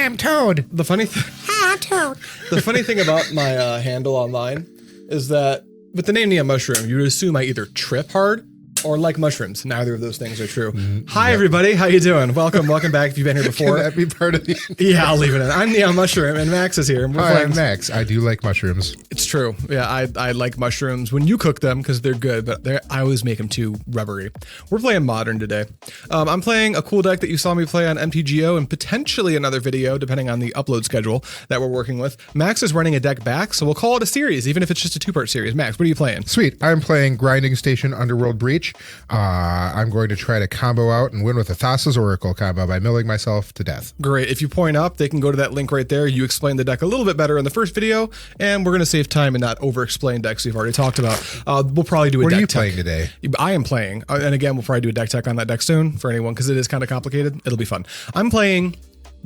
I'm Toad. The funny Toad. The funny thing about my handle online is that with the name NeonMushroom, you would assume I either trip hard or like mushrooms. Neither of those things are true. Hi, everybody. How you doing? Welcome back if you've been here before. Can that be part of the... Yeah, I'll leave it in. I'm NeonMushroom, and Max is here. And we're Hi, I'm Max. I do like mushrooms. It's true. Yeah, I like mushrooms when you cook them because they're good, but I always make them too rubbery. We're playing Modern today. I'm playing a cool deck that you saw me play on MTGO and potentially another video, depending on the upload schedule that we're working with. Max is running a deck back, so we'll call it a series, even if it's just a two-part series. Max, what are you playing? Sweet. I'm playing Grinding Station Underworld Breach. I'm going to try to combo out and win with a Thassa's Oracle combo by milling myself to death. Great. If you point up, they can go to that link right there. You explained the deck a little bit better in the first video, and we're going to save time and not over-explain decks we've already talked about. We'll probably do a deck tech. What are you playing today? I am playing. And again, we'll probably do a deck tech on that deck soon for anyone because it is kind of complicated. It'll be fun. I'm playing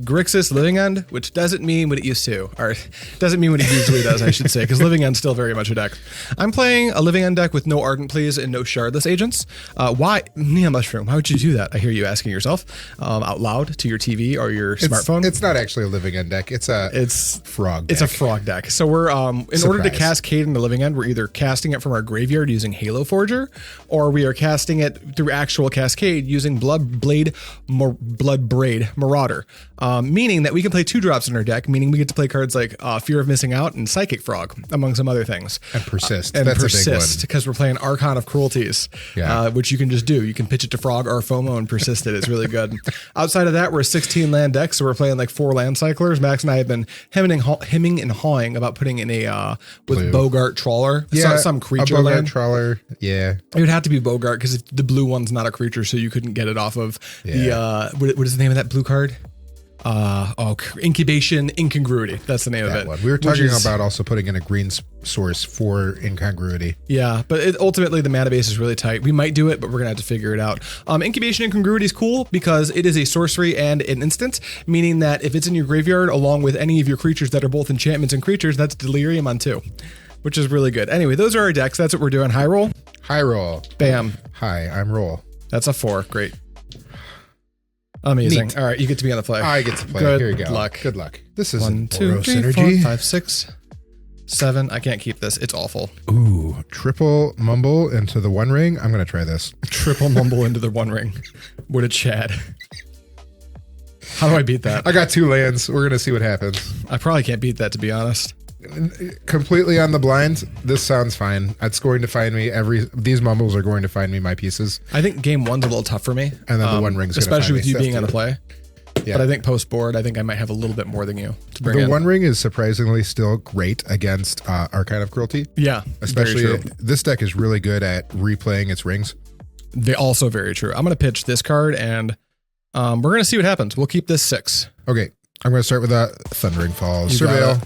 Grixis Living End, which doesn't mean what it used to, or doesn't mean what it usually does, I should say, because Living End's still very much a deck. I'm playing a Living End deck with no Ardent Pleas and no Shardless agents. Why? NeonMushroom, why would you do that? I hear you asking yourself out loud to your TV or your smartphone. It's not actually a Living End deck. It's frog deck. It's a frog deck. So we're, in order to cascade into Living End, we're either casting it from our graveyard using Halo Forager, or we are casting it through actual cascade using Bloodbraid Marauder. Meaning that we can play 2-drops in our deck, meaning we get to play cards like Fear of Missing Out and Psychic Frog, among some other things. And Persist. That's a big one. Because we're playing Archon of Cruelties, which you can just do. You can pitch it to Frog or FOMO and persist it. It's really good. Outside of that, we're a 16 land deck, so we're playing like 4 land cyclers. Max and I have been hemming and hawing about putting in a with Bogart Trawler. Yeah, some creature a Bogart land. Trawler. Yeah. It would have to be Bogart because the blue one's not a creature, so you couldn't get it off of the what is the name of that blue card? Incubation, Incongruity. That's the name of it. One. We were talking about also putting in a green source for Incongruity. Yeah, but ultimately the mana base is really tight. We might do it, but we're going to have to figure it out. Incubation Incongruity is cool because it is a sorcery and an instant, meaning that if it's in your graveyard along with any of your creatures that are both enchantments and creatures, that's Delirium on 2, which is really good. Anyway, those are our decks. That's what we're doing. High roll. High roll. Bam. Hi, I'm roll. That's a 4. Great. Amazing. Neat. All right, you get to be on the play. I get to play. Good Here you go. luck. Good luck. This is 1, 2, 3, 4, 5, 6, 7. I can't keep this. It's awful. Ooh, triple mumble into the One Ring. I'm going to try this. Triple mumble into the One Ring. What a Chad. How do I beat that? I got 2 lands. We're going to see what happens. I probably can't beat that, to be honest. Completely on the blind. This sounds fine. It's going to find me these mumbles are going to find me my pieces. I think game 1's a little tough for me. And then the One Ring's especially with you being on the play. Yeah. But I think post board, I think I might have a little bit more than you to bring The in. One Ring is surprisingly still great against Archon of Cruelty. Yeah, especially this deck is really good at replaying its rings. They also very true. I'm going to pitch this card and we're going to see what happens. We'll keep this 6. Okay, I'm going to start with a Thundering Falls. Surveil.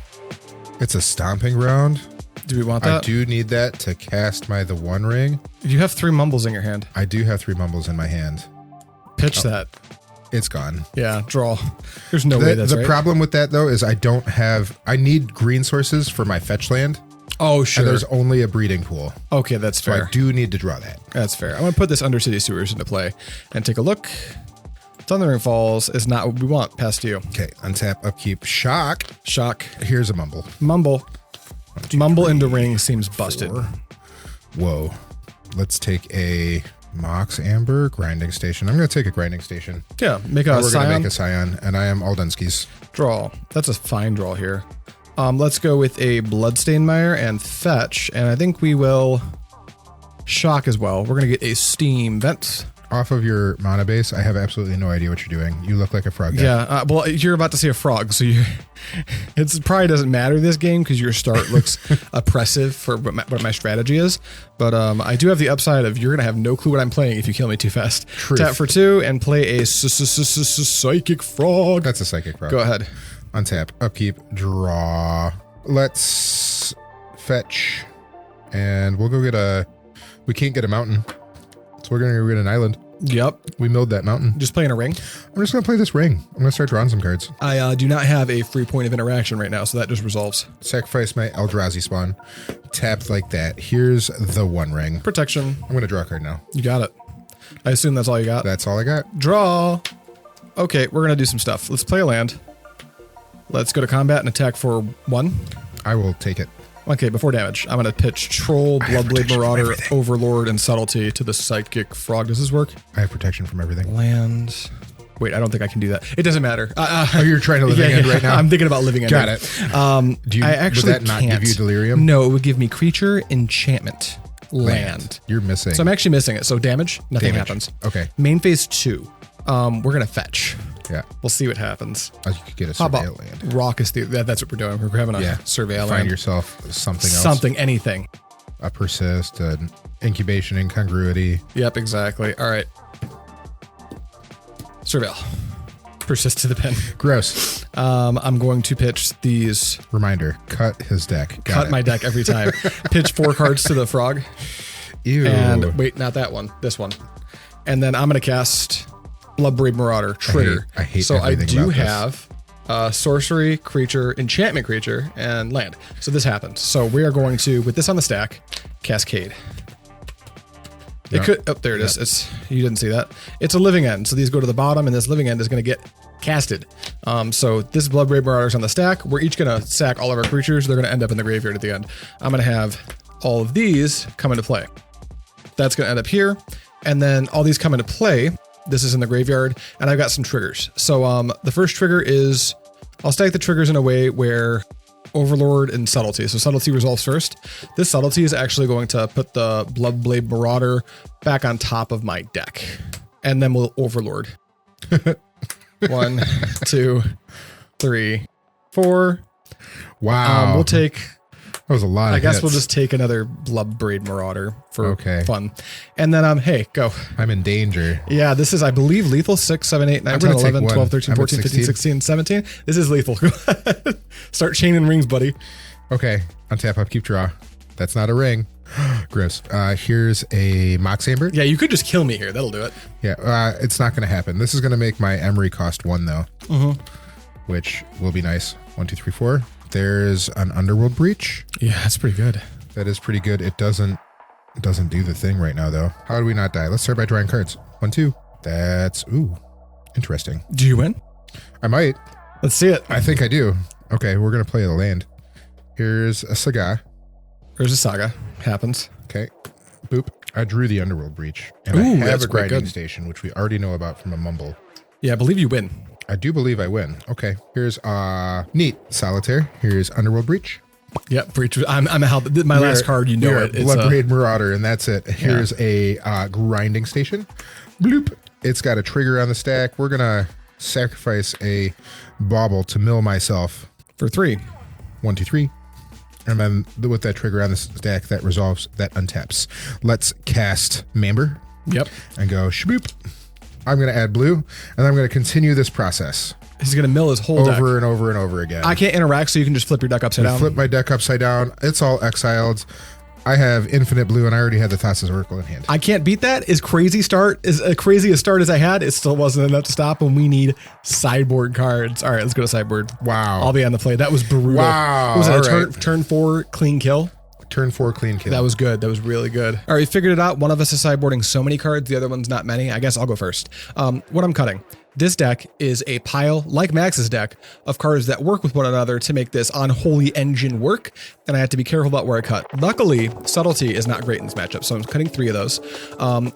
It's a stomping round. Do we want that? I do need that to cast the One Ring. You have 3 mumbles in your hand. I do have 3 mumbles in my hand. Pitch that. It's gone. Yeah, draw. There's no way that's right. The problem with that, though, is I need green sources for my fetch land. Oh, sure. And there's only a breeding pool. Okay, that's fair. So I do need to draw that. That's fair. I'm going to put this Undercity Sewers into play and take a look. Thundering Falls is not what we want. Pass to you. Okay, untap, upkeep, shock. Shock. Here's a mumble. Mumble. Mumble into ring seems busted. 4. Whoa. Let's take a Mox Amber Grinding Station. I'm going to take a Grinding Station. Yeah, make a We're Scion. going to make a Scion, and I am Aldunski's. Draw. That's a fine draw here. Let's go with a Bloodstained Mire and fetch, and I think we will shock as well. We're going to get a Steam Vent. Off of your mana base, I have absolutely no idea what you're doing. You look like a frog guy. Yeah, well, you're about to see a frog, so it probably doesn't matter this game because your start looks oppressive for what my strategy is. But I do have the upside of you're going to have no clue what I'm playing if you kill me too fast. Truth. Tap for 2 and play a Psychic Frog. That's a Psychic Frog. Go ahead. Untap, upkeep, draw. Let's fetch, and we'll go get we can't get a mountain. So we're going to go get an island. Yep. We milled that mountain. Just playing a ring? I'm just going to play this ring. I'm going to start drawing some cards. I do not have a free point of interaction right now, so that just resolves. Sacrifice my Eldrazi spawn. Tapped like that. Here's the One Ring. Protection. I'm going to draw a card now. You got it. I assume that's all you got. That's all I got. Draw. Okay, we're going to do some stuff. Let's play a land. Let's go to combat and attack for 1. I will take it. Okay, before damage, I'm going to pitch Troll, Bloodbraid Marauder, Overlord, and Subtlety to the Psychic Frog. Does this work? I have protection from everything. Land. Wait, I don't think I can do that. It doesn't matter. Oh, you're trying to Living End right now? I'm thinking about Living End. Got it. I actually would that not give you delirium? No, it would give me creature, enchantment, land. You're missing. So I'm actually missing it. So damage, nothing happens. Okay. Main phase 2. We're going to fetch. Yeah. We'll see what happens. You could get a How surveil about land. Raucous Theater? That's what we're doing. We're grabbing a surveil land. Find yourself something else. Something, anything. A persist, an incubation, incongruity. Yep, exactly. All right. Surveil. Persist to the pen. Gross. I'm going to pitch these. Reminder, cut his deck. Cut my deck every time. Pitch 4 cards to the frog. Ew. And wait, not that one. This one. And then I'm going to cast Bloodbraid Marauder. Trigger. I hate so I everything do about have sorcery, creature, enchantment creature, and land. So this happens. So we are going to, with this on the stack, Cascade. It could, oh, there it is. It's, you didn't see that. It's a Living End. So these go to the bottom, and this Living End is going to get casted. So this Bloodbraid Marauder's on the stack. We're each going to sack all of our creatures. They're going to end up in the graveyard at the end. I'm going to have all of these come into play. That's going to end up here. And then all these come into play. This is in the graveyard, and I've got some triggers. So the first trigger is, I'll stack the triggers in a way where Overlord and Subtlety. So Subtlety resolves first. This Subtlety is actually going to put the Bloodbraid Marauder back on top of my deck. And then we'll Overlord. 1, 2, 3, 4. Wow. We'll take... That was a lot of I guess hits. we'll just take another Bloodbraid Marauder for fun. And then, hey, go. I'm in danger. Yeah, this is, I believe, lethal. 6, 7, 8, 9, 10, 11, 12, 13, 14, 15, 16, 17. This is lethal. Start chaining rings, buddy. Okay. Untap, upkeep, draw. That's not a ring. Gross. Here's a Mox Amber. Yeah, you could just kill me here. That'll do it. Yeah, it's not going to happen. This is going to make my Emery cost 1, though. Which will be nice. 1, 2, 3, 4. There's an Underworld Breach. Yeah, that's pretty good. That is pretty good. It doesn't do the thing right now, though. How do we not die? Let's start by drawing cards. 1, 2. That's, ooh, interesting. Do you win? I might. Let's see it. I think I do. Okay, we're going to play the land. Here's a Saga. There's a Saga. Happens. Okay. Boop. I drew the Underworld Breach. And Ooh, I have that's a quite grinding good. station, which we already know about from a Mumble. Yeah, I believe you win. I do believe I win. Okay. Here's neat Solitaire. Here's Underworld Breach. Yep, breach. I'm a help. My last card, you know it. It's Bloodbraid Marauder, and that's it. Here's a grinding station. Bloop. It's got a trigger on the stack. We're gonna sacrifice a bauble to mill myself for 3. 1, 2, 3. And then with that trigger on the stack, that resolves, that untaps. Let's cast Member. Yep. And go shaboop. I'm going to add blue, and I'm going to continue this process. He's going to mill his whole deck. Over and over and over again. I can't interact, so you can just flip your deck upside down. Flip my deck upside down. It's all exiled. I have infinite blue, and I already had the Thassa's Oracle in hand. I can't beat that. As crazy a start as I had, it still wasn't enough to stop, and we need sideboard cards. All right, let's go to sideboard. Wow. I'll be on the play. That was brutal. Wow. Was it a turn 4 clean kill? Turn 4 clean kill. That was good. That was really good. All right, we figured it out. One of us is sideboarding so many cards. The other one's not many. I guess I'll go first. What I'm cutting. This deck is a pile, like Max's deck, of cards that work with one another to make this unholy engine work, and I have to be careful about where I cut. Luckily, Subtlety is not great in this matchup, so I'm cutting 3 of those.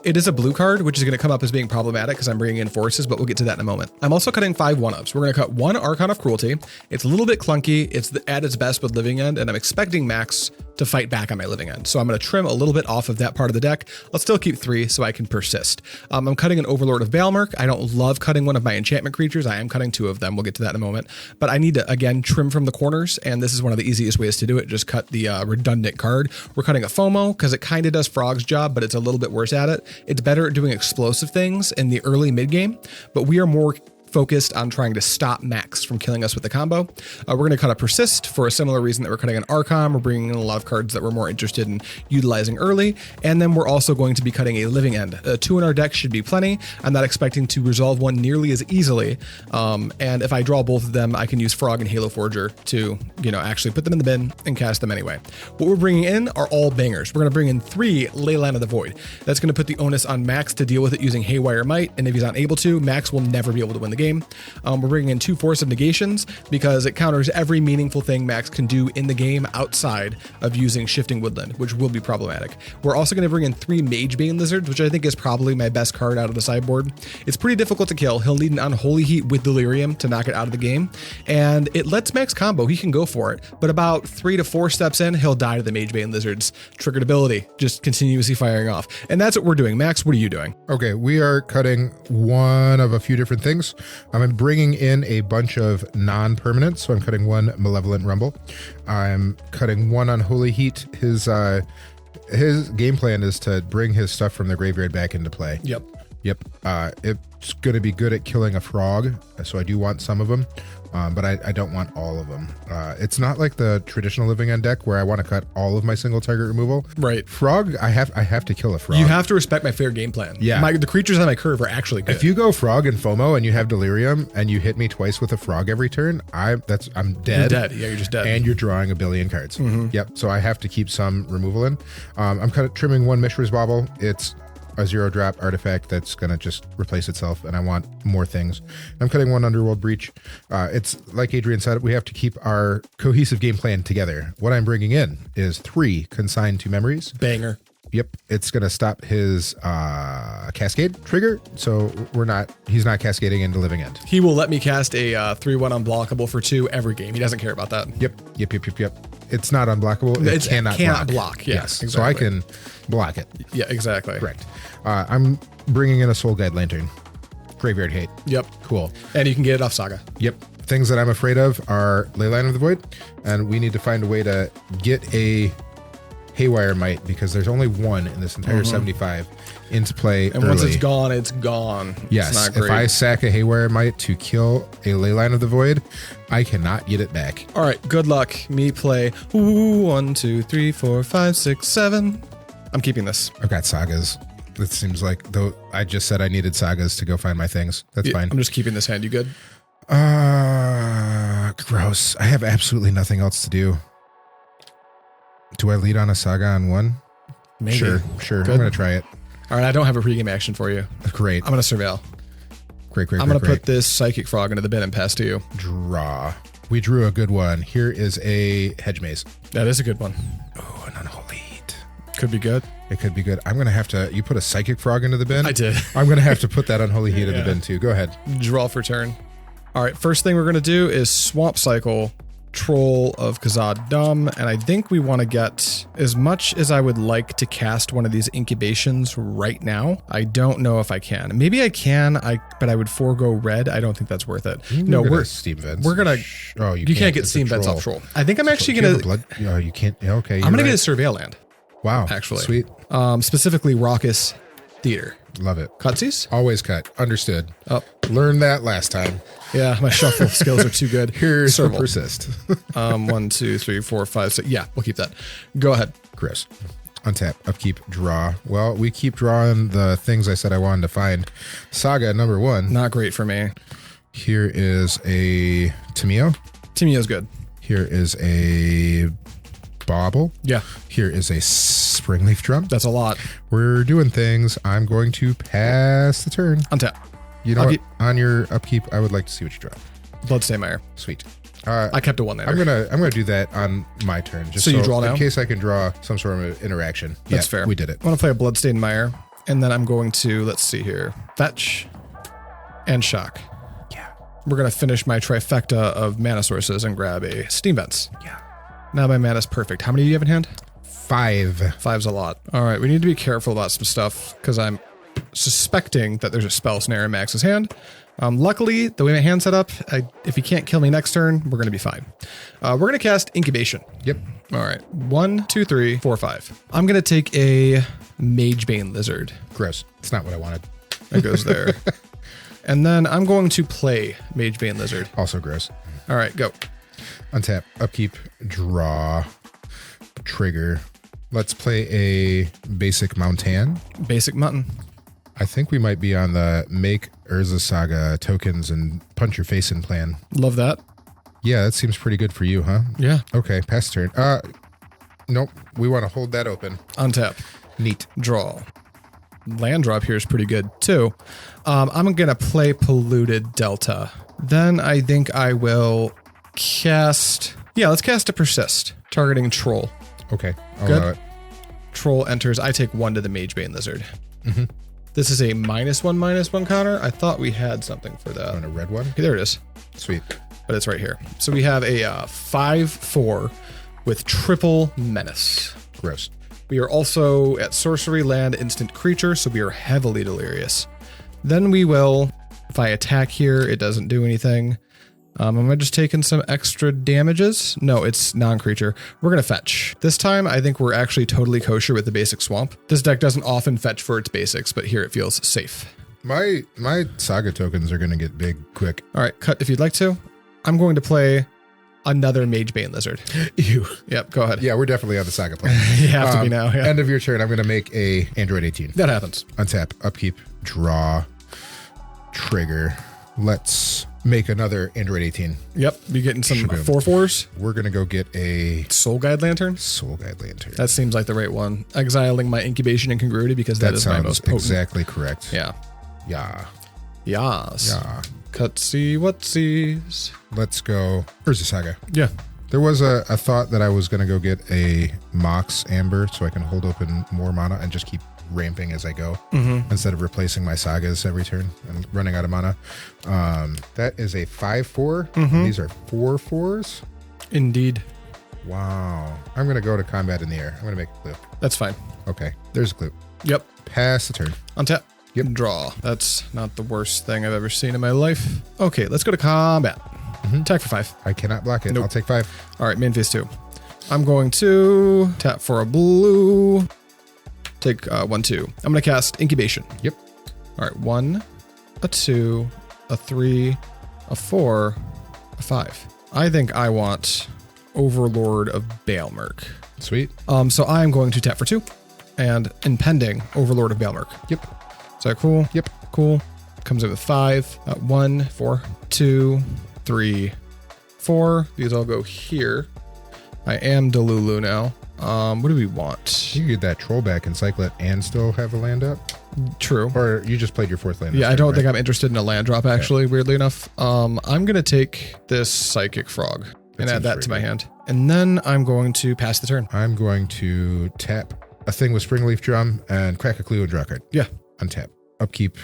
It is a blue card, which is going to come up as being problematic because I'm bringing in forces, but we'll get to that in a moment. I'm also cutting 5 1-ofs. We're going to cut 1 Archon of Cruelty. It's a little bit clunky. It's at its best with Living End, and I'm expecting Max to fight back on my Living End. So I'm going to trim a little bit off of that part of the deck. I'll still keep 3 so I can persist. I'm cutting an Overlord of Balemurk. I don't love cutting one of my enchantment creatures. I am cutting 2 of them. We'll get to that in a moment. But I need to, again, trim from the corners, and this is one of the easiest ways to do it. Just cut the redundant card. We're cutting a FOMO because it kind of does Frog's job, but it's a little bit worse at it. It's better at doing explosive things in the early mid-game, but we are more focused on trying to stop Max from killing us with the combo. We're going to cut a Persist for a similar reason that we're cutting an Archon. We're bringing in a lot of cards that we're more interested in utilizing early. And then we're also going to be cutting a Living End. 2 in our deck should be plenty. I'm not expecting to resolve one nearly as easily. And if I draw both of them, I can use Frog and Halo Forager to, actually put them in the bin and cast them anyway. What we're bringing in are all bangers. We're going to bring in 3 Leyline of the Void. That's going to put the onus on Max to deal with it using Haywire Mite. And if he's not able to, Max will never be able to win the game. game. We're bringing in 2 Force of Negations because it counters every meaningful thing Max can do in the game outside of using Shifting Woodland, which will be problematic. We're also going to bring in 3 Magebane Lizards, which I think is probably my best card out of the sideboard. It's pretty difficult to kill. He'll need an Unholy Heat with Delirium to knock it out of the game, and it lets Max combo. He can go for it, but about 3 to 4 steps in, he'll die to the Magebane Lizard's triggered ability, just continuously firing off. And that's what we're doing. Max, what are you doing? Okay, we are cutting one of a few different things. I'm bringing in a bunch of non-permanents, so I'm cutting 1 Malevolent Rumble. I'm cutting 1 Unholy Heat. His game plan is to bring his stuff from the graveyard back into play. Yep. It's going to be good at killing a frog, so I do want some of them, but I don't want all of them. It's not like the traditional Living End deck where I want to cut all of my single target removal. Right. Frog, I have to kill a frog. You have to respect my fair game plan. Yeah. The creatures on my curve are actually good. If you go frog and FOMO and you have Delirium and you hit me twice with a frog every turn, I'm dead. You're dead. Yeah, you're just dead. And you're drawing a billion cards. Yep. So I have to keep some removal in. I'm kind of trimming 1 Mishra's Bauble. It's a 0-drop artifact that's going to just replace itself, and I want more things. I'm cutting 1 Underworld Breach. It's like Adrian said, we have to keep our cohesive game plan together. What I'm bringing in is 3 Consigned to Memories. Banger. Yep, it's going to stop his Cascade trigger, so he's not cascading into Living End. He will let me cast a 3/1 unblockable for 2 every game. He doesn't care about that. Yep. It's not unblockable. It cannot block. Yes, exactly. So I can block it. Yeah, exactly. Correct. I'm bringing in a Soul Guide Lantern. Graveyard Hate. Yep. Cool. And you can get it off Saga. Yep. Things that I'm afraid of are Leyline of the Void, and we need to find a way to get a Haywire Mite, because there's only 1 in this entire 75 into play and early. Once it's gone, it's gone. Yes. It's not great. If I sack a Haywire Mite to kill a Leyline of the Void, I cannot get it back. All right, good luck. Me play 1, 2, 3, 4, 5, 6, 7. I'm keeping this. I've got Sagas. It seems like, though I just said I needed Sagas to go find my things. That's fine. I'm just keeping this hand. You good? Gross. I have absolutely nothing else to do. Do I lead on a Saga on 1? Maybe. Sure. Good. I'm going to try it. All right, I don't have a pregame action for you. Great. I'm going to surveil. Great. I'm going to put this Psychic Frog into the bin and pass to you. Draw. We drew a good one. Here is a Hedge Maze. That is a good one. Oh, an Unholy Heat. Could be good. It could be good. I'm going to have to... You put a Psychic Frog into the bin? I did. I'm going to have to put that Unholy Heat in the bin too. Go ahead. Draw for turn. All right, first thing we're going to do is Swamp Cycle Troll of Khazad-dûm, and I think we want to get, as much as I would like to cast one of these incubations right now, I don't know if I can. Maybe I can, but I would forego red. I don't think that's worth it. No, we're Steam Vents. We're gonna. Oh, you can't get Steam Vents off Troll. I think I'm actually gonna. Oh, you can't. Okay, I'm gonna get a Surveil land. Wow, actually, sweet. Specifically Raucous Theater. Love it. Cutsies? Always cut. Understood. Oh, learned that last time. Yeah, my shuffle skills are too good. Here's the Persist. 1, 2, 3, 4, 5, 6. Yeah, we'll keep that. Go ahead. Chris. Untap, upkeep, draw. Well, we keep drawing the things I said I wanted to find. Saga number 1. Not great for me. Here is a Temur. Temur's good. Here is a Bauble. Yeah. Here is a Springleaf Drum. That's a lot. We're doing things. I'm going to pass the turn. Untap. You know what? On your upkeep, I would like to see what you draw. Bloodstained Mire. Sweet. I kept a 1 there. I'm gonna do that on my turn. Just so you draw now? In case I can draw some sort of interaction. That's fair. We did it. I'm gonna play a Bloodstained Mire, and then I'm going to, let's see here, fetch and shock. Yeah. We're gonna finish my trifecta of mana sources and grab a Steam Vents. Yeah. Now my mana's perfect. How many do you have in hand? 5. 5's a lot. All right, we need to be careful about some stuff because I'm suspecting that there's a spell snare in Max's hand. Luckily, the way my hand's set up, if he can't kill me next turn, we're going to be fine. We're going to cast Incubation. Yep. All right. 1, 2, 3, 4, 5. I'm going to take a Magebane Lizard. Gross. It's not what I wanted. That goes there. And then I'm going to play Magebane Lizard. Also gross. All right, go. Untap, upkeep, draw, trigger. Let's play a basic Mountain. Basic Mutton. I think we might be on the make Urza Saga tokens and punch your face in plan. Love that. Yeah, that seems pretty good for you, huh? Yeah. Okay, pass turn. Nope. We want to hold that open. Untap. Neat. Draw. land drop here is pretty good too. I'm going to play Polluted Delta. Then I think I will cast... Yeah, let's cast a Persist, targeting Troll. Okay, I'll Good. allow it. Troll enters. I take 1 to the Magebane Lizard. This is a -1/-1 counter. I thought we had something for that. On a red one? Okay, there it is. Sweet. But it's right here. So we have a 5/4 with triple menace. Gross. We are also at sorcery, land, instant creature, so we are heavily delirious. Then we will, if I attack here, it doesn't do anything. Am I just taking some extra damages? No, it's non-creature. We're going to fetch. This time, I think we're actually totally kosher with the basic swamp. This deck doesn't often fetch for its basics, but here it feels safe. My saga tokens are going to get big quick. All right, cut if you'd like to. I'm going to play another Magebane Lizard. Ew. Yep, go ahead. Yeah, we're definitely on the saga plan. You have to be now. Yeah. End of your turn, I'm going to make a Android 18. That happens. Untap, upkeep, draw, trigger. Let's make another Android 18. Yep, you're getting some Shaboom. 4/4s. We're going to go get a Soul Guide Lantern. Soul Guide Lantern. That seems like the right one. Exiling my Incubation Incongruity because that is my sounds most potent. exactly correct. Yeah. Yeah. Yas. Yeah. Cutsy whatsies. Let's go. Urza Saga. Yeah. There was a thought that I was going to go get a Mox Amber so I can hold open more mana and just keep ramping as I go instead of replacing my sagas every turn and running out of mana. That is a 5/4. These are 4/4s. Indeed. Wow. I'm going to go to combat in the air. I'm going to make a clue. That's fine. Okay. There's a clue. Yep. Pass the turn. Untap. Yep. Draw. That's not the worst thing I've ever seen in my life. Okay, let's go to combat. Attack for 5. I cannot block it. Nope. I'll take 5. All right, main phase 2. I'm going to tap for a blue. Take 1/2. I'm going to cast Incubation. Yep. All right, 1, a 2, a 3, a 4, a 5. I think I want Overlord of Balemurk. Sweet. So I'm going to tap for 2 and impending Overlord of Balemurk. Yep. Is that cool? Yep. Cool. Comes in with 5. 1, 4, 2, 3, 4. These all go here. I am Delulu now. What do we want? You can get that troll back and cycle it and still have a land up. True. Or you just played your 4th land. Yeah, I don't think I'm interested in a land drop, actually, weirdly enough. I'm going to take this Psychic Frog and add that to my hand. And then I'm going to pass the turn. I'm going to tap a thing with Springleaf Drum and crack a clue and draw a card. Yeah. Untap. Upkeep.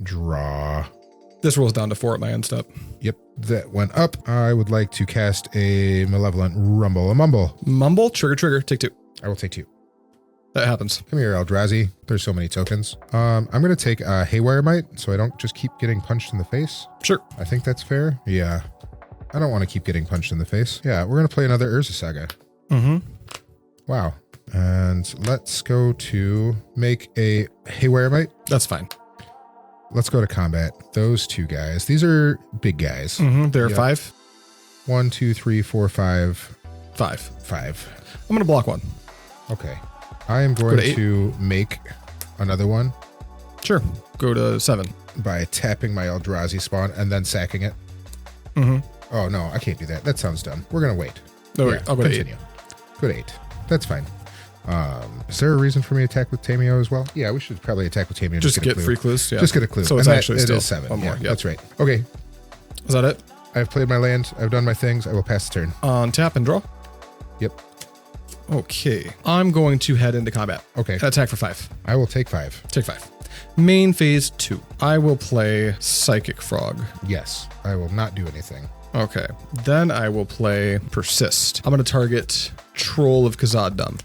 Draw. This rolls down to 4 at my end step. Yep. That went up. I would like to cast a Malevolent Rumble. A Mumble. Mumble. Trigger. Take 2. I will take 2. That happens. Come here, Eldrazi. There's so many tokens. I'm going to take a Haywire Mite so I don't just keep getting punched in the face. Sure. I think that's fair. Yeah. I don't want to keep getting punched in the face. Yeah, we're going to play another Urza Saga. Wow. And let's go to make a Haywire Mite. That's fine. Let's go to combat. Those 2 guys. These are big guys. There are Yep. 5. 1, 2, 3, 4, 5. 5. 5. I'm going to block 1. Okay. I am going to make another one Sure. Go to 7. by tapping my Eldrazi spawn and then sacking it. Oh, no, I can't do that. That sounds dumb. We're going to wait. No, wait, I'll go to 8. Go to 8. That's fine. Is there a reason for me to attack with Tameo as well? Yeah, we should probably attack with Tameo. Just get get a clue. free clues. Yeah. Just get a clue. So it's And actually it still is 7. one more. Yeah, Yep. that's right. Okay. Is that it? I've played my land. I've done my things. I will pass the turn. On tap and draw. Yep. Okay. I'm going to head into combat. Okay. Attack for 5. I will take 5. Take 5. Main phase 2. I will play Psychic Frog. Yes. I will not do anything. Okay. Then I will play Persist. I'm going to target Troll of Khazad-dûm.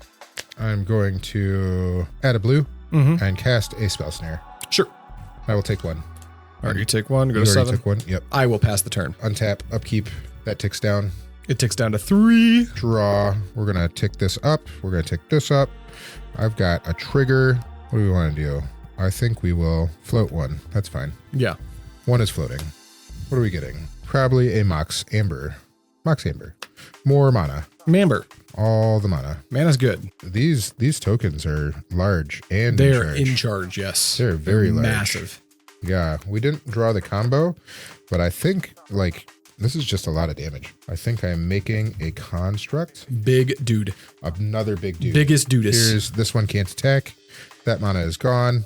I'm going to add a blue and cast a Spell Snare. Sure. I will take 1. All right, you take 1, go You to already 7. took 1. Yep. I will pass the turn. Untap, upkeep. That ticks down. It ticks down to 3. Draw. We're going to tick this up. We're going to tick this up. I've got a trigger. What do we want to do? I think we will float 1. That's fine. Yeah. 1 is floating. What are we getting? Probably a Mox Amber. Mox Amber. More mana. Mamber. All the mana. Mana's good. These tokens are large and They're in charge. in charge, yes. They're very large. Massive. Yeah, we didn't draw the combo, but I think like This is just a lot of damage. I think I'm making a construct. Big dude. Another big dude. Biggest dudus. Here's this one can't attack. That mana is gone.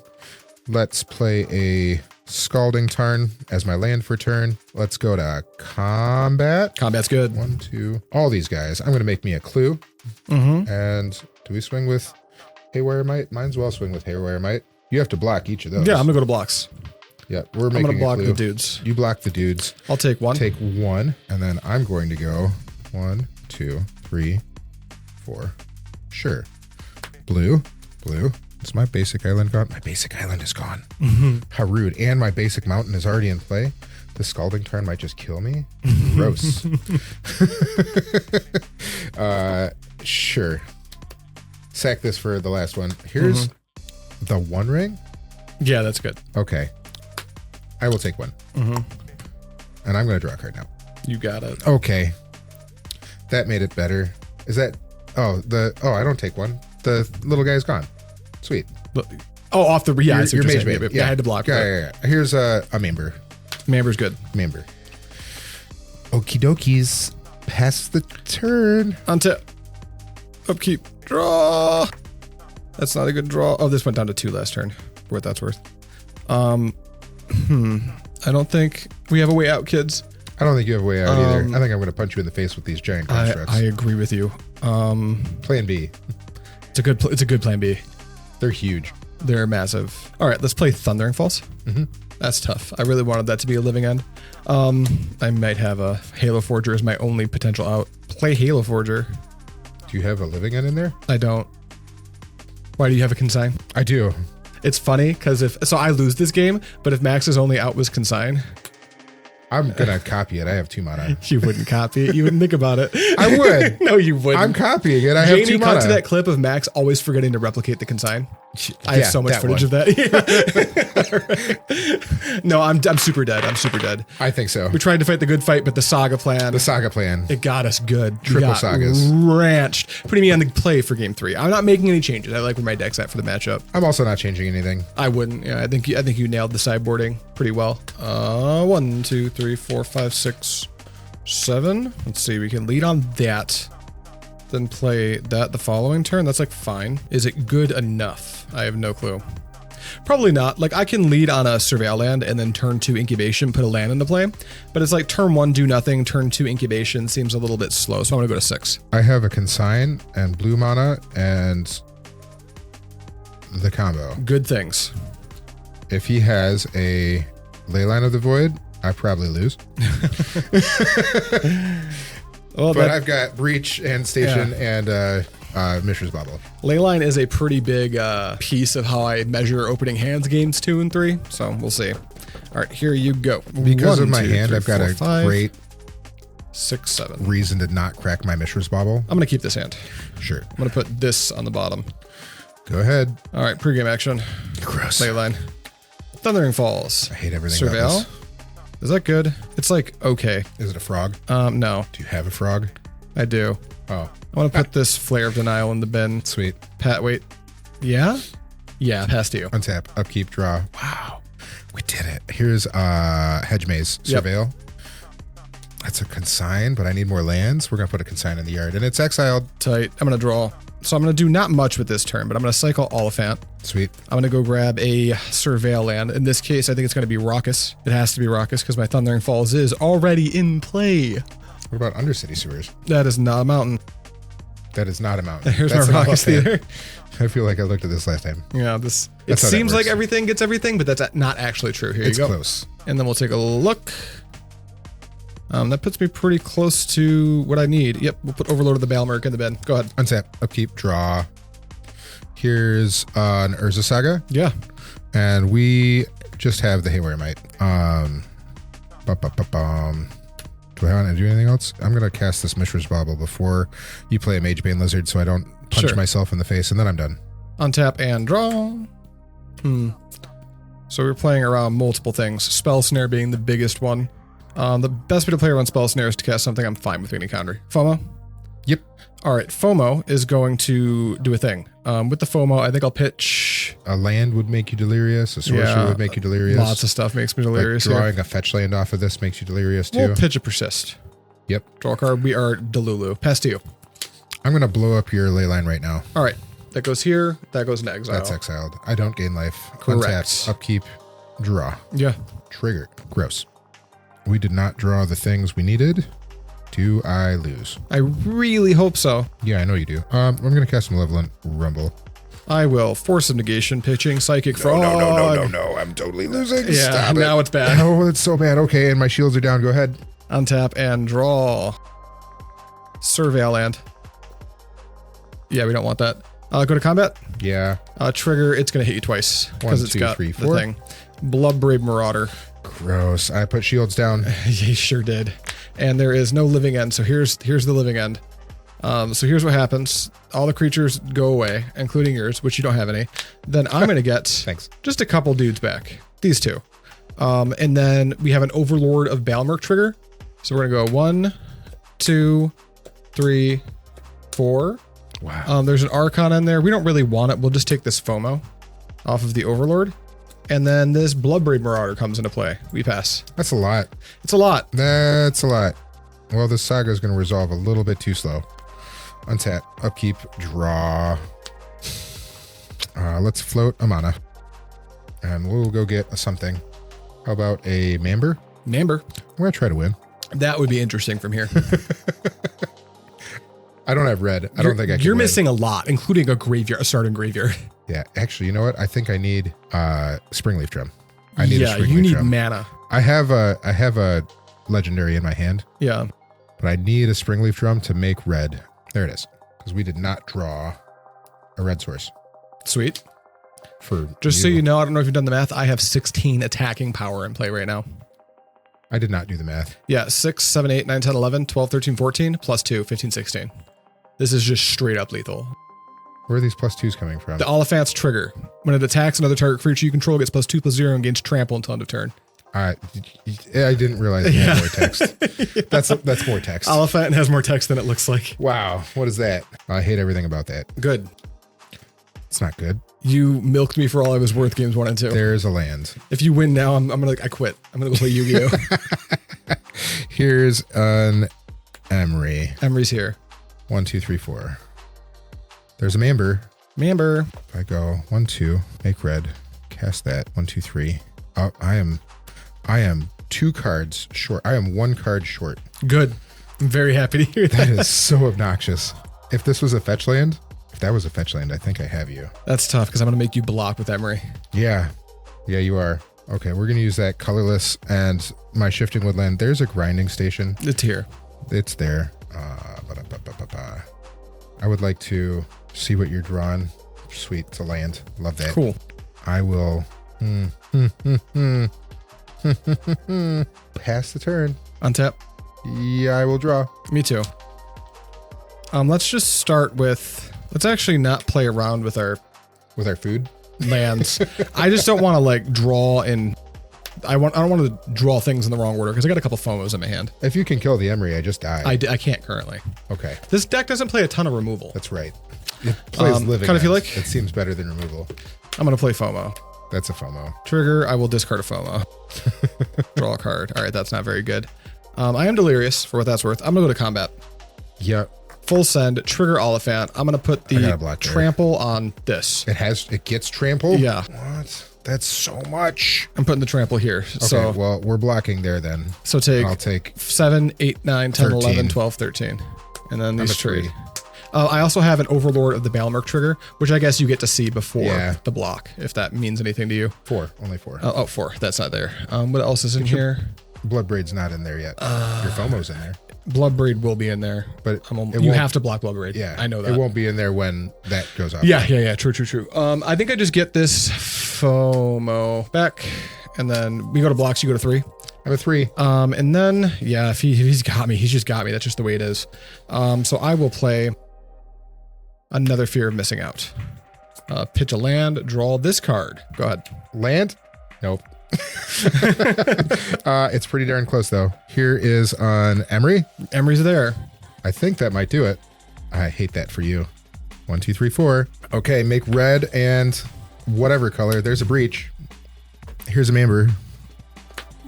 Let's play a Scalding Tarn as my land for turn. Let's go to combat. Combat's good. 1, 2. All these guys. I'm going to make me a clue. And do we swing with Haywire Mite? Might as well swing with Haywire Mite. You have to block each of those. Yeah, I'm going to go to blocks. Yeah, we're I'm making going to block a clue. the dudes. You block the dudes. I'll take one. Take one, and then I'm going to go 1, 2, 3, 4. Sure. Blue. Is my basic island gone? My basic island is gone. How rude. And my basic mountain is already in play. The Scalding Tarn might just kill me. Gross. Sure. Sack this for the last one. Here's the One Ring. Yeah, that's good. Okay. I will take one. And I'm going to draw a card now. You got it. Okay. That made it better. Is that... Oh, I don't take one. The little guy's gone. Sweet. Oh, off the... Yeah, your mage baby. Yeah, I had to block that. Yeah. Here's a member. Member's good. Member. Okie dokies. Pass the turn. Untap. Upkeep. Draw. That's not a good draw. Oh, this went down to 2 last turn. For what that's worth. I don't think we have a way out, kids. I don't think you have a way out either. I think I'm going to punch you in the face with these giant constructs. I agree with you. Plan B. It's a good plan B. They're huge. They're massive. All right, let's play Thundering Falls. That's tough. I really wanted that to be a living end. I might have a Halo Forager as my only potential out. Play Halo Forager. Do you have a living end in there? I don't. Why do you have a consign? I do. It's funny because so I lose this game, but if Max's only out was consign, I'm going to copy it. I have 2 mana. you wouldn't copy it. You wouldn't think about it. I would. No, you wouldn't. I'm copying it. I have 2 mana. Cut to that clip of Max always forgetting to replicate the consign. I have so much footage of that. No, I'm super dead. I think so. We tried to fight the good fight, but the saga plan. It got us good. Triple sagas. Ranched. Putting me on the play for game 3. I'm not making any changes. I like where my deck's at for the matchup. I'm also not changing anything. I wouldn't. Yeah, I think you nailed the sideboarding pretty well. 1, 2, 3, 4, 5, 6, 7. Let's see. We can lead on that. Then play that the following turn. That's like fine. Is it good enough? I have no clue. Probably not. Like I can lead on a Surveil land and then turn 2 Incubation, put a land into play. But it's like turn 1 do nothing, turn 2 Incubation seems a little bit slow. So I'm gonna go to 6. I have a consign and blue mana and the combo. Good things. If he has a Leyline of the Void, I probably lose. Well, but I've got Breach and Station and Mishra's Bubble. Leyline is a pretty big piece of how I measure opening hands games 2 and 3. So we'll see. All right, here you go. Because 1, of my 2, hand, 3, I've got 4, a 5, great 6, 7 reason to not crack my Mishra's Bubble. I'm gonna keep this hand. Sure. I'm gonna put this on the bottom. Go ahead. All right, pregame action. Gross. Leyline. Thundering Falls. I hate everything about Surveil. this. Is that good? It's like okay. Is it a frog? No. Do you have a frog? I do. Oh. I want to put this Flare of Denial in the bin. Sweet. Pat, wait. Yeah? Yeah, pass to you. Untap, upkeep, draw. Wow. We did it. Here's Hedge Maze. Yep. Surveil. That's a consign, but I need more lands. We're going to put a consign in the yard, and it's exiled. Tight. I'm going to draw. So I'm going to do not much with this turn, but I'm going to cycle Oliphaunt. Sweet. I'm going to go grab a Surveil land. In this case, I think it's going to be Raucous. It has to be Raucous because my Thundering Falls is already in play. What about Undercity Sewers? That is not a mountain. That is not a mountain. Here's That's my Raucous Theater. I feel like I looked at this last time. Yeah, it seems like everything gets everything, but that's not actually true. Here you go. It's close. And then we'll take a look. That puts me pretty close to what I need. Yep, we'll put Overlord of the Balemurk in the bin. Go ahead. Untap, upkeep, draw. Here's an Urza Saga. Yeah. And we just have the Haywire Mite. Do I want to do anything else? I'm going to cast this Mishra's Bauble before you play a Magebane Lizard so I don't punch myself in the face, and then I'm done. Untap and draw. So we're playing around multiple things. Spell Snare being the biggest one. The best way to play around Spell Snare is to cast something I'm fine with being a counter. FOMO? Yep. All right, FOMO is going to do a thing. With the FOMO, I think I'll pitch. A land would make you delirious. A sorcery would make you delirious. Lots of stuff makes me delirious. Like drawing a fetch land off of this makes you delirious too. We'll pitch a Persist. Yep. Draw a card. We are Delulu. Pass to you. I'm going to blow up your Leyline right now. All right. That goes here. That goes into exile. That's exiled. I don't gain life. Correct. Untap, upkeep, draw. Yeah. Trigger. Gross. We did not draw the things we needed. Do I lose? I really hope so. Yeah, I know you do. I'm going to cast Malevolent Rumble. I will. Force of Negation, pitching, Psychic Frog. No. I'm totally losing. Yeah, Stop it. now it's bad. Oh, it's so bad. Okay, and my shields are down. Go ahead. Untap and draw. Surveil land. Yeah, we don't want that. Go to combat. Yeah. Trigger, it's going to hit you twice. Because it's got 3, 4. the thing. Bloodbraid Marauder. Gross. I put shields down. You sure did. And there is no living end. So here's the living end. So here's what happens. All the creatures go away, including yours, which you don't have any. Then I'm going to get Thanks. Just a couple dudes back. These two. And then we have an Overlord of Balemurk trigger. So we're going to go 1, 2, 3, 4. Wow. There's an Archon in there. We don't really want it. We'll just take this FOMO off of the Overlord. And then this Bloodbraid Marauder comes into play. We pass. That's a lot. It's a lot. That's a lot. Well, this saga is going to resolve a little bit too slow. Untap, upkeep, draw. Let's float a mana. And we'll go get a something. How about a Mamber? Mamber. I'm going to try to win. That would be interesting from here. I don't have red. I don't think I can You're win. missing a lot, including a graveyard, a starting graveyard. Yeah, actually, you know what? I think I need Springleaf Drum. I need a Springleaf you need Drum. mana. I have a legendary in my hand. Yeah. But I need a Springleaf Drum to make red. There it is. Because we did not draw a red source. Sweet. For Just so you know, I don't know if you've done the math, I have 16 attacking power in play right now. I did not do the math. Yeah, 6, 7, 8, 9, 10, 11, 12, 13, 14, plus 2, 15, 16. This is just straight up lethal. Where are these +2s coming from? The Oliphaunt's trigger. When it attacks another target creature you control, gets +2/+0 and gains trample until end of turn. I didn't realize you had more text. That's more text. Oliphaunt has more text than it looks like. Wow, what is that? I hate everything about that. Good. It's not good. You milked me for all I was worth games 1 and 2. There's a land. If you win now, I quit. I'm gonna go play Yu-Gi-Oh. Here's an Emery. Emery's here. 1, 2, 3, 4. There's a Mamber. Mamber. If I go 1, 2, make red, cast that. 1, 2, 3. Oh, I am 2 cards short. I am 1 card short. Good. I'm very happy to hear that. That is so obnoxious. If this was a fetch land, if that was a fetch land, I think I have you. That's tough because I'm gonna make you block with Emery. Yeah. Yeah, you are. Okay, we're gonna use that colorless and my shifting woodland. There's a grinding station. It's here. It's there. I would like to see what you're drawing. Sweet, it's a land. Love that. Cool. I will pass the turn. Untap. Yeah, I will draw. Me too. Let's just start with. Let's actually not play around with our food lands. I just don't want to like draw in. I don't want to draw things in the wrong order because I got a couple FOMOs in my hand. If you can kill the Emery, I just die. I can't currently. Okay. This deck doesn't play a ton of removal. That's right. It plays living. Kind of feel like it seems better than removal. I'm gonna play FOMO. That's a FOMO. Trigger. I will discard a FOMO. Draw a card. All right, that's not very good. I am delirious for what that's worth. I'm gonna go to combat. Yep. Full send. Trigger Oliphaunt. I'm gonna put the trample on this. It gets trampled. Yeah. What? That's so much. I'm putting the trample here. Okay, So well, we're blocking there then. So I'll take 7, 8, 9, 10, 13. 11, 12, 13. And then these I'm a 3. I also have an Overlord of the Balemurk trigger, which I guess you get to see before Yeah. the block, if that means anything to you. 4. Only 4. 4. That's not there. What else is in here? Bloodbraid's not in there yet. Your FOMO's in there. Bloodbraid will be in there. But you have to block Bloodbraid. Yeah. I know that. It won't be in there when that goes off. Yeah. True. I think I just get this FOMO back, and then we go to blocks, you go to 3. I'm a 3. And then, yeah, if he's got me, he's just got me. That's just the way it is. So I will play another Fear of Missing Out. Pitch a land, draw this card. Go ahead. Land? Nope. It's pretty darn close though. Here is an Emery. Emery's there. I think that might do it. I hate that for you. 1, 2, 3, 4. Okay, make red and whatever color. There's a breach. Here's a member.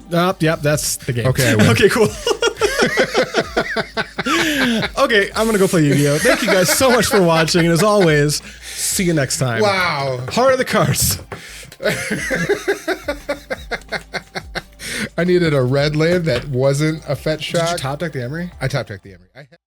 Yep, that's the game. Okay, I win. Okay, cool. Okay, I'm gonna go play Yu-Gi-Oh! Thank you guys so much for watching, and as always, see you next time. Wow. Heart of the cards. I needed a red land that wasn't a fetch shock. Did you top deck the Emery? I top decked the Emery.